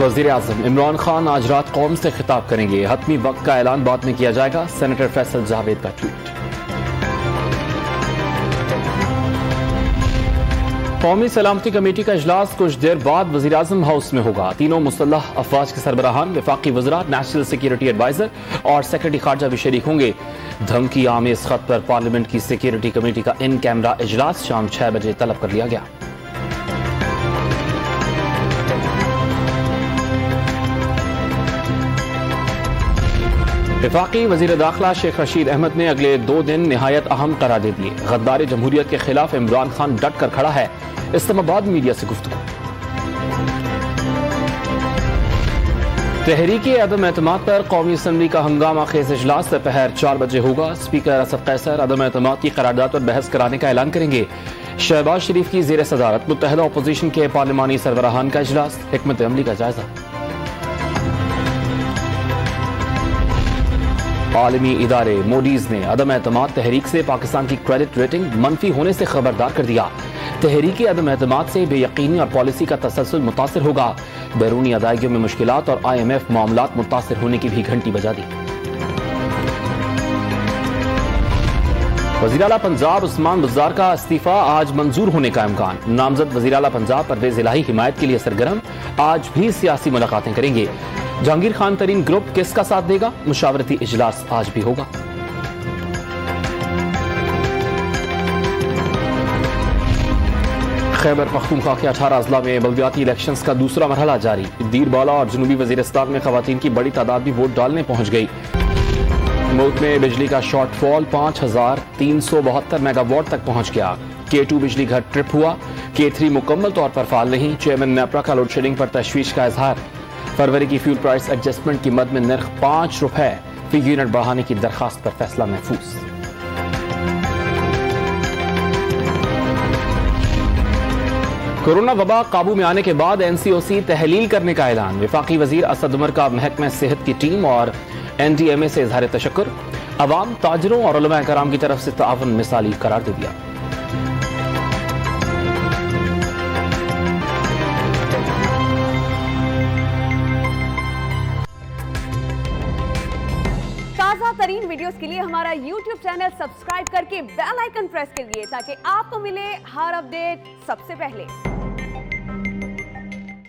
वज़ीर आज़म इमरान खान आज रात कौम से खिताब करेंगे। हतमी वक्त का ऐलान बाद में किया जाएगा। सेनेटर फैसल जावेद का ट्वीट। कौमी सलामती कमेटी का इजलास कुछ देर बाद वज़ीर आज़म हाउस में होगा। तीनों मुसल्लह अफवाज के सरबराहान, वफाकी वज़रा, नेशनल सिक्योरिटी एडवाइजर और सेक्रेटरी खारजा भी शरीक होंगे। धमकी आमेज खत पर पार्लियामेंट की सिक्योरिटी कमेटी का इन कैमरा इजलास शाम 6 बजे तलब कर लिया गया। वफाकी वज़ीर दाखिला शेख रशीद अहमद ने अगले 2 दिन निहायत अहम करार दे दिए। गद्दारी जमहूरियत के खिलाफ इमरान खान डट कर खड़ा है। इस्लामाबाद मीडिया से गुफ्तगू। तहरीकी अदम एतमाद पर कौमी असम्बली का हंगामा खेज इजलास दोपहर 4 बजे होगा। स्पीकर असद कैसर अदम एतमाद की करारदाद पर बहस कराने का ऐलान करेंगे। शहबाज शरीफ की जेर सदारत मुत्तहदा अपोजिशन के पार्लिमानी सरबराहान का इजलास, हिकमत अमली का जायजा। आलमी इदारे मोडीज ने अदम एतमाद तहरीक से पाकिस्तान की क्रेडिट रेटिंग मनफी होने से खबरदार कर दिया। तहरीकी अदम एतमाद से बेयकीनी और पॉलिसी का तसलसल मुतासिर होगा। बैरूनी अदायगियों में मुश्किलात और IMF मामलात मुतासिर होने की भी घंटी बजा दी। वज़ीर आला पंजाब उस्मान बुज़दार का इस्तीफा आज मंजूर होने का इम्कान। नामजद वज़ीर आला पंजाब परवेज इलाही हिमायत के लिए सरगर्म, आज भी सियासी मुलाकातें करेंगे। जहांगीर खान तरीन ग्रुप किसका साथ देगा? मुशावरती इजलास आज भी होगा। खैबर पख्तूनख्वा के 18 अजला में बल्दियाती इलेक्शंस का दूसरा मरहला जारी। दीरबाला और जनूबी वजीरिस्तान में खवातीन की बड़ी तादाद भी वोट डालने पहुंच गई। मुल्क में बिजली का शॉर्टफॉल 5372 मेगावाट तक पहुंच गया। K2 बिजली घर ट्रिप हुआ। K3 मुकम्मल तौर पर फाल नहीं। चेयरमैन नेपरा का लोड शेडिंग पर तशवीश का इजहार। फरवरी की फ्यूल प्राइस एडजस्टमेंट की मद में नर्ख 5 रुपए फी यूनिट बढ़ाने की दरखास्त पर फैसला महफूज। कोरोना वबा काबू में आने के बाद NCOC तहलील करने का ऐलान। वफाकी वजीर असद उमर का महकमा सेहत की टीम और NDMA से इजहार तशक्कुर। अवाम, ताजरों और उलमा कराम की तरफ से ताउन मिसाली करार दे दिया। ताज़ा तरीन वीडियोस के लिए हमारा YouTube चैनल सब्सक्राइब करके बेल आइकन प्रेस करिए ताकि आपको मिले हर अपडेट सबसे पहले।